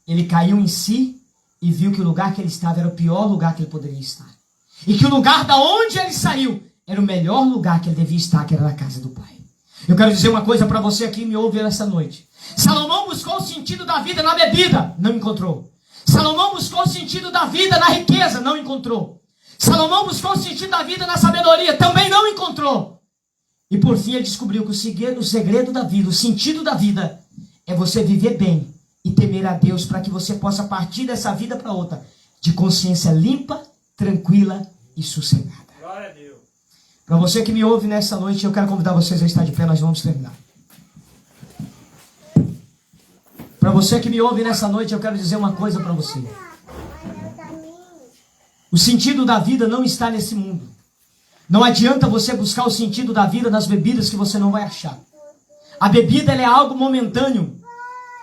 ele caiu em si e viu que o lugar que ele estava era o pior lugar que ele poderia estar. E que o lugar da onde ele saiu era o melhor lugar que ele devia estar, que era na casa do pai. Eu quero dizer uma coisa para você aqui me ouve nessa noite. Salomão buscou o sentido da vida na bebida, não encontrou. Salomão buscou o sentido da vida na riqueza, não encontrou. Salomão buscou o sentido da vida na sabedoria, também não encontrou. E por fim ele descobriu que o segredo da vida, o sentido da vida, é você viver bem e temer a Deus para que você possa partir dessa vida para outra, de consciência limpa, tranquila e sossegada. Glória a Deus. Para você que me ouve nessa noite, eu quero convidar vocês a estar de pé, nós vamos terminar. Para você que me ouve nessa noite, eu quero dizer uma coisa para você. O sentido da vida não está nesse mundo. Não adianta você buscar o sentido da vida nas bebidas que você não vai achar. A bebida ela é algo momentâneo.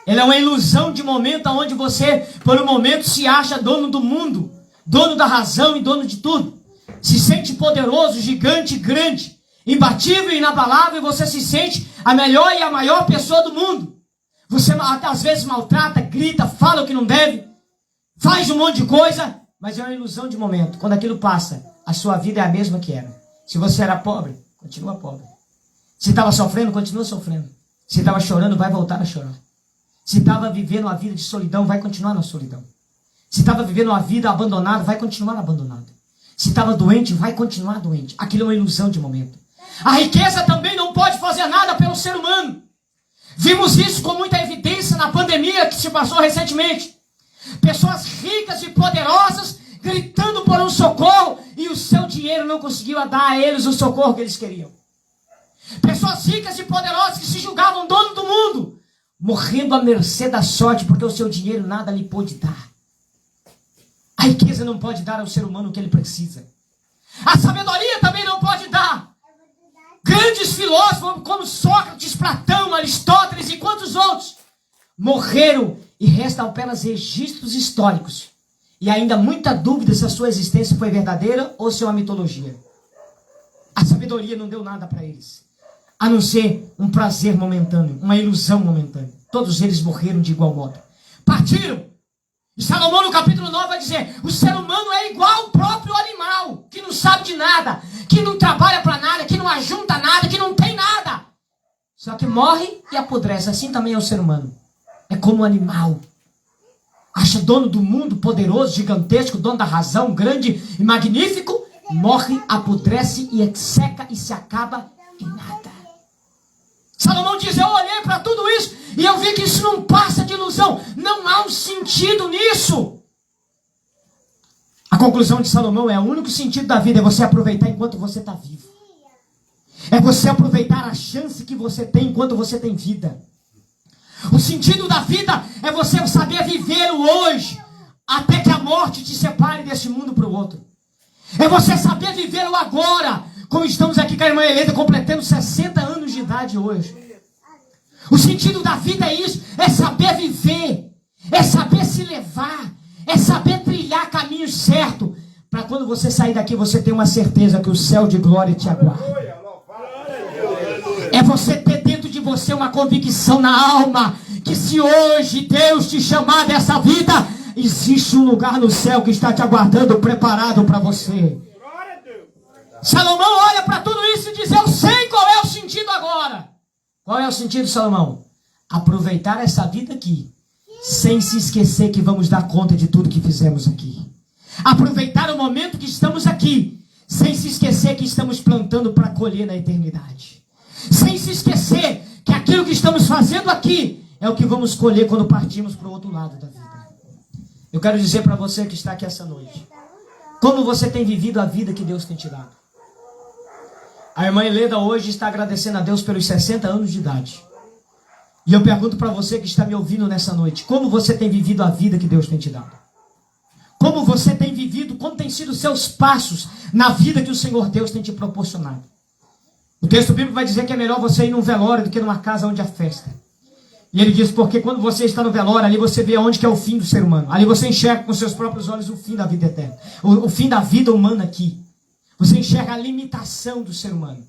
Ela é uma ilusão de momento onde você, por um momento, se acha dono do mundo, dono da razão e dono de tudo. Se sente poderoso, gigante, grande, imbatível e inabalável, e você se sente a melhor e a maior pessoa do mundo. Você às vezes maltrata, grita, fala o que não deve, faz um monte de coisa, mas é uma ilusão de momento. Quando aquilo passa, a sua vida é a mesma que era. Se você era pobre, continua pobre. Se estava sofrendo, continua sofrendo. Se estava chorando, vai voltar a chorar. Se estava vivendo uma vida de solidão, vai continuar na solidão. Se estava vivendo uma vida abandonada, vai continuar abandonado. Se estava doente, vai continuar doente. Aquilo é uma ilusão de momento. A riqueza também não pode fazer nada pelo ser humano. Vimos isso com muita evidência na pandemia que se passou recentemente. Pessoas ricas e poderosas gritando por um socorro e o seu dinheiro não conseguiu dar a eles o socorro que eles queriam. Pessoas ricas e poderosas que se julgavam dono do mundo, morrendo à mercê da sorte porque o seu dinheiro nada lhe pôde dar. A riqueza não pode dar ao ser humano o que ele precisa. A sabedoria também não pode dar. Grandes filósofos como Sócrates, Platão, Aristóteles e quantos outros morreram e restam apenas registros históricos. E ainda muita dúvida se a sua existência foi verdadeira ou se é uma mitologia. A sabedoria não deu nada para eles, a não ser um prazer momentâneo, uma ilusão momentânea. Todos eles morreram de igual modo. Partiram. E Salomão no capítulo 9 vai dizer: o ser humano é igual ao próprio animal, que não sabe de nada, que não trabalha para nada, que não ajunta nada, que não tem nada. Só que morre e apodrece. Assim também é o ser humano. É como um animal. Acha dono do mundo, poderoso, gigantesco, dono da razão, grande e magnífico. Morre, apodrece e seca e se acaba em nada. Salomão diz: eu olhei para tudo isso e eu vi que isso não passa de ilusão. Não há um sentido nisso. A conclusão de Salomão é: o único sentido da vida é você aproveitar enquanto você está vivo. É você aproveitar a chance que você tem enquanto você tem vida. O sentido da vida é você saber viver o hoje, até que a morte te separe desse mundo para o outro. É você saber viver o agora, como estamos aqui com a irmã Helena, completando 60 anos de idade hoje. O sentido da vida é isso, é saber viver, é saber se levar, é saber trilhar caminho certo, para quando você sair daqui você ter uma certeza que o céu de glória te aguarda. É você ter dentro de você uma convicção na alma, que se hoje Deus te chamar dessa vida, existe um lugar no céu que está te aguardando, preparado para você. Salomão olha para tudo isso e diz: eu sei qual é o sentido agora. Qual é o sentido, Salomão? Aproveitar essa vida aqui, sem se esquecer que vamos dar conta de tudo que fizemos aqui. Aproveitar o momento que estamos aqui, sem se esquecer que estamos plantando para colher na eternidade. Sem se esquecer que aquilo que estamos fazendo aqui é o que vamos colher quando partirmos para o outro lado da vida. Eu quero dizer para você que está aqui essa noite: como você tem vivido a vida que Deus tem te dado? A irmã Helena hoje está agradecendo a Deus pelos 60 anos de idade. E eu pergunto para você que está me ouvindo nessa noite: como você tem vivido a vida que Deus tem te dado? Como você tem vivido, como tem sido os seus passos na vida que o Senhor Deus tem te proporcionado? O texto bíblico vai dizer que é melhor você ir num velório do que numa casa onde há festa. E ele diz: porque quando você está no velório, ali você vê onde que é o fim do ser humano. Ali você enxerga com seus próprios olhos o fim da vida eterna. O fim da vida humana aqui. Você enxerga a limitação do ser humano.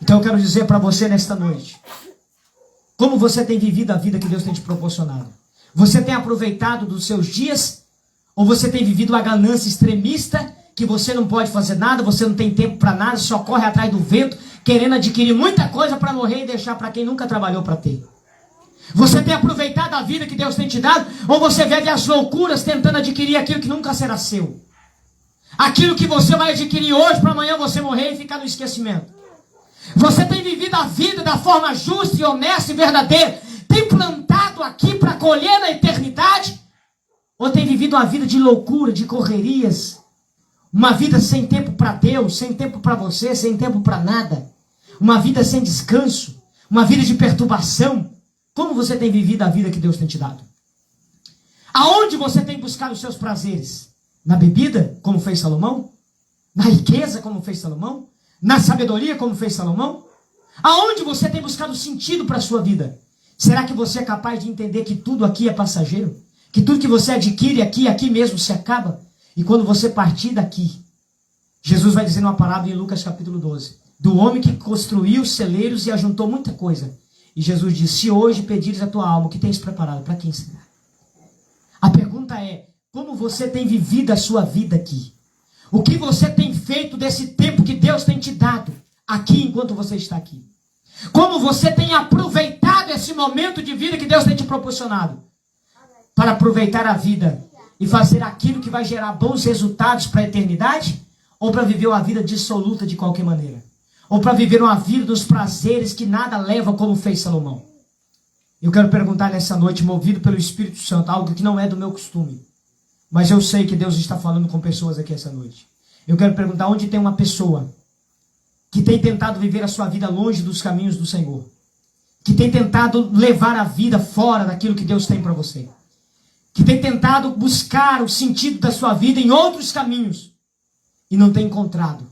Então eu quero dizer para você nesta noite: como você tem vivido a vida que Deus tem te proporcionado? Você tem aproveitado dos seus dias? Ou você tem vivido a ganância extremista, que você não pode fazer nada, você não tem tempo para nada, só corre atrás do vento, querendo adquirir muita coisa para morrer e deixar para quem nunca trabalhou para ter? Você tem aproveitado a vida que Deus tem te dado? Ou você vive as loucuras tentando adquirir aquilo que nunca será seu? Aquilo que você vai adquirir hoje para amanhã você morrer e ficar no esquecimento. Você tem vivido a vida da forma justa e honesta e verdadeira? Tem plantado aqui para colher na eternidade? Ou tem vivido uma vida de loucura, de correrias? Uma vida sem tempo para Deus, sem tempo para você, sem tempo para nada? Uma vida sem descanso? Uma vida de perturbação? Como você tem vivido a vida que Deus tem te dado? Aonde você tem buscado os seus prazeres? Na bebida, como fez Salomão? Na riqueza, como fez Salomão? Na sabedoria, como fez Salomão? Aonde você tem buscado sentido para a sua vida? Será que você é capaz de entender que tudo aqui é passageiro? Que tudo que você adquire aqui mesmo se acaba? E quando você partir daqui, Jesus vai dizer numa parábola em Lucas capítulo 12, do homem que construiu celeiros e ajuntou muita coisa. E Jesus diz: se hoje pedires a tua alma, o que tens preparado, para quem será? A pergunta é: como você tem vivido a sua vida aqui? O que você tem feito desse tempo que Deus tem te dado aqui enquanto você está aqui? Como você tem aproveitado esse momento de vida que Deus tem te proporcionado para aproveitar a vida e fazer aquilo que vai gerar bons resultados para a eternidade, ou para viver uma vida dissoluta de qualquer maneira, ou para viver uma vida dos prazeres que nada leva, como fez Salomão. Eu quero perguntar nessa noite, movido pelo Espírito Santo, algo que não é do meu costume, mas eu sei que Deus está falando com pessoas aqui essa noite. Eu quero perguntar onde tem uma pessoa que tem tentado viver a sua vida longe dos caminhos do Senhor, que tem tentado levar a vida fora daquilo que Deus tem para você, que tem tentado buscar o sentido da sua vida em outros caminhos e não tem encontrado,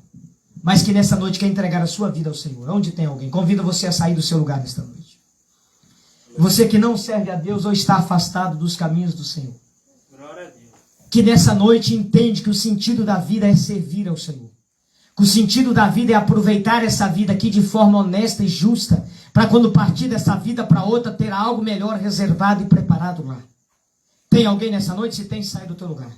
mas que nessa noite quer entregar a sua vida ao Senhor. Onde tem alguém? Convido você a sair do seu lugar nesta noite. Você que não serve a Deus ou está afastado dos caminhos do Senhor, que nessa noite entende que o sentido da vida é servir ao Senhor, que o sentido da vida é aproveitar essa vida aqui de forma honesta e justa, para quando partir dessa vida para outra, ter algo melhor reservado e preparado lá. Tem alguém nessa noite? Se tem, sai do teu lugar.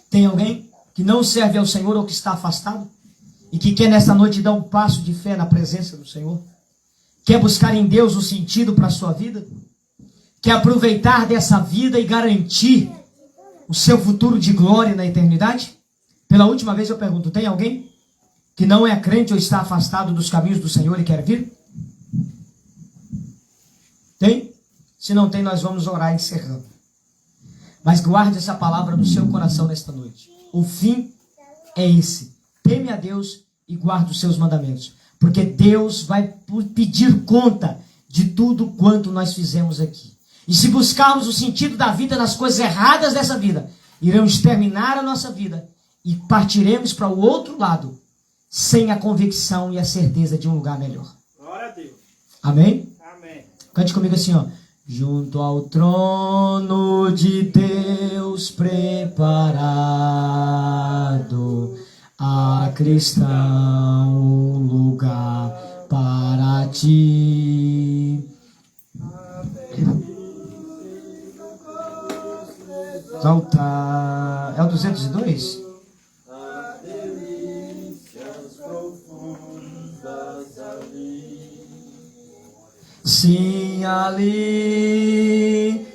Tem alguém que não serve ao Senhor ou que está afastado e que quer nessa noite dar um passo de fé na presença do Senhor? Quer buscar em Deus o sentido para a sua vida? Quer aproveitar dessa vida e garantir o seu futuro de glória na eternidade? Pela última vez eu pergunto, tem alguém que não é crente ou está afastado dos caminhos do Senhor e quer vir? Tem? Se não tem, nós vamos orar encerrando. Mas guarde essa palavra no seu coração nesta noite. O fim é esse. Teme a Deus e guarde os seus mandamentos. Porque Deus vai pedir conta de tudo quanto nós fizemos aqui. E se buscarmos o sentido da vida nas coisas erradas dessa vida, iremos terminar a nossa vida e partiremos para o outro lado sem a convicção e a certeza de um lugar melhor. Glória a Deus. Amém? Amém. Cante comigo assim, ó. Junto ao trono de Deus preparado, a cristão um lugar para ti. Exaltar. É o 202? Sim, ali,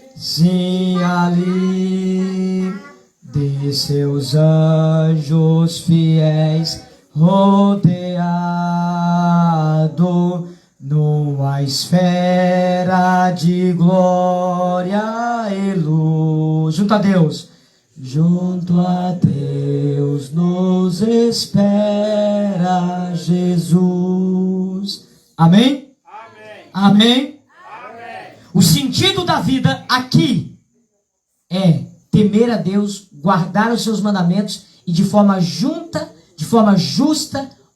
de seus anjos fiéis rodeado, numa esfera de glória e luz. Junto a Deus nos espera Jesus. Amém? Amém? Amém. O sentido da vida aqui é temer a Deus, guardar os seus mandamentos e de forma justa,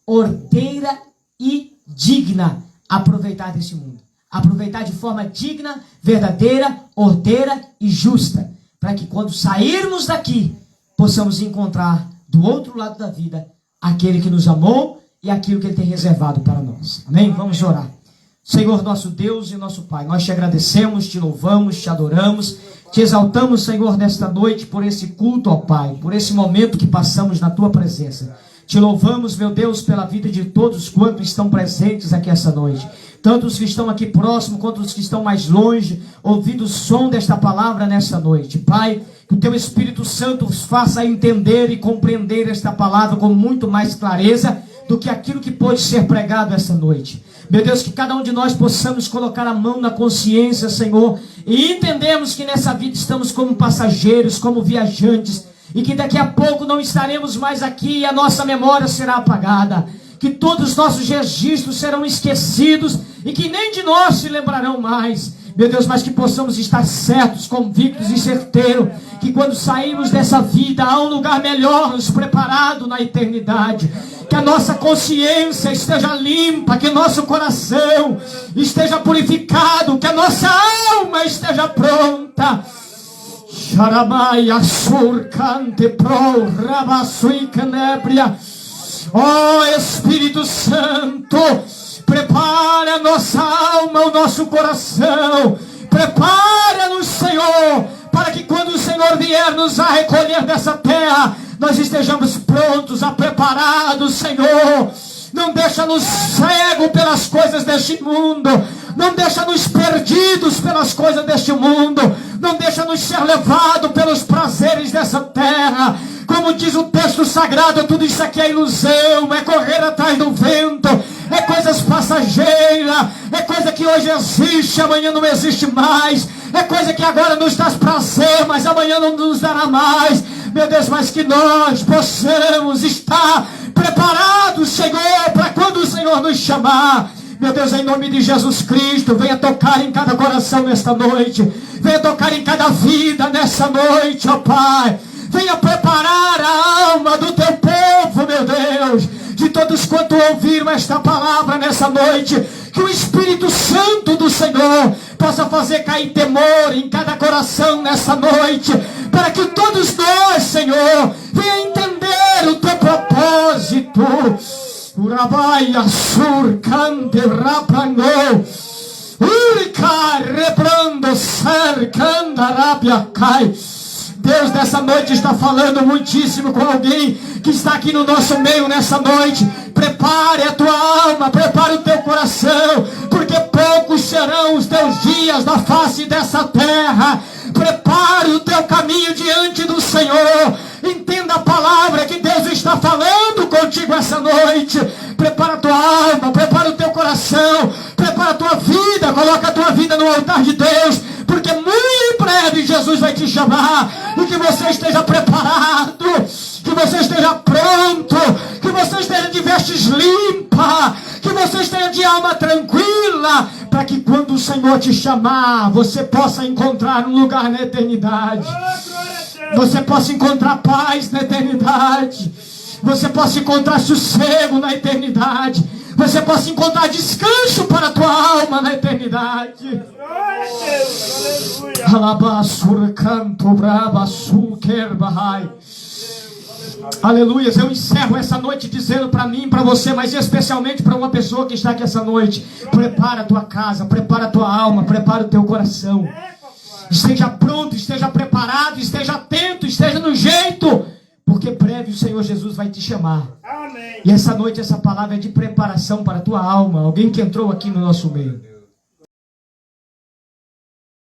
ordeira e digna aproveitar desse mundo. Aproveitar de forma digna, verdadeira, ordeira e justa, para que quando sairmos daqui, possamos encontrar do outro lado da vida aquele que nos amou e aquilo que Ele tem reservado para nós. Amém? Vamos orar. Senhor nosso Deus e nosso Pai, nós te agradecemos, te louvamos, te adoramos, te exaltamos, Senhor, nesta noite por esse culto, ó Pai, por esse momento que passamos na Tua presença. Te louvamos, meu Deus, pela vida de todos quantos estão presentes aqui essa noite. Tanto os que estão aqui próximo, quanto os que estão mais longe, ouvindo o som desta palavra nessa noite. Pai, que o Teu Espírito Santo os faça entender e compreender esta palavra com muito mais clareza do que aquilo que pode ser pregado essa noite. Meu Deus, que cada um de nós possamos colocar a mão na consciência, Senhor, e entendemos que nessa vida estamos como passageiros, como viajantes, e que daqui a pouco não estaremos mais aqui e a nossa memória será apagada, que todos os nossos registros serão esquecidos e que nem de nós se lembrarão mais. Meu Deus, mas que possamos estar certos, convictos e certeiros que quando sairmos dessa vida há um lugar melhor nos preparado na eternidade. Que a nossa consciência esteja limpa, que o nosso coração esteja purificado, que a nossa alma esteja pronta. Oh Espírito Santo, prepara a nossa alma, o nosso coração. Prepara-nos, Senhor, para que quando o Senhor vier nos a recolher dessa terra, nós estejamos prontos, preparados, Senhor. Não deixa-nos cegos pelas coisas deste mundo. Não deixa-nos perdidos pelas coisas deste mundo. Não deixa-nos ser levados pelos prazeres dessa terra. Como diz o texto sagrado, tudo isso aqui é ilusão, é correr atrás do vento, é coisas passageiras, é coisa que hoje existe, amanhã não existe mais, é coisa que agora nos dá prazer, mas amanhã não nos dará mais. Meu Deus, mas que nós possamos estar preparados, Senhor, para quando o Senhor nos chamar. Meu Deus, em nome de Jesus Cristo, venha tocar em cada coração nesta noite, venha tocar em cada vida nessa noite, ó Pai. Venha preparar a alma do teu povo, meu Deus, de todos quanto ouviram esta palavra nessa noite, que o Espírito Santo do Senhor possa fazer cair temor em cada coração nessa noite, para que todos nós, Senhor, venha entender o teu propósito. Urabai Assur Cante Rapangou Urica Rebrando Ser Candarabia Cai. Deus nessa noite está falando muitíssimo com alguém que está aqui no nosso meio nessa noite. Prepare a tua alma, prepare o teu coração, porque poucos serão os teus dias na face dessa terra. Prepare o teu caminho diante do Senhor. Entenda a palavra que Deus está falando contigo essa noite. Prepara a tua alma, prepara o teu coração, prepara a tua vida, coloca a tua vida no altar de Deus, porque muito em breve Jesus vai te chamar. E que você esteja preparado, que você esteja pronto, que você esteja de vestes limpas, que você esteja de alma tranquila, para que quando o Senhor te chamar, você possa encontrar um lugar na eternidade. Você possa encontrar paz na eternidade. Você possa encontrar sossego na eternidade. Você possa encontrar descanso para a tua alma na eternidade. Aleluia. Eu encerro essa noite dizendo para mim, para você, mas especialmente para uma pessoa que está aqui essa noite: prepara a tua casa, prepara a tua alma, prepara o teu coração. Esteja pronto, esteja preparado, esteja atento, esteja no jeito, porque breve o Senhor Jesus vai te chamar. Amém. E essa noite essa palavra é de preparação para a tua alma. Alguém que entrou aqui no nosso meio.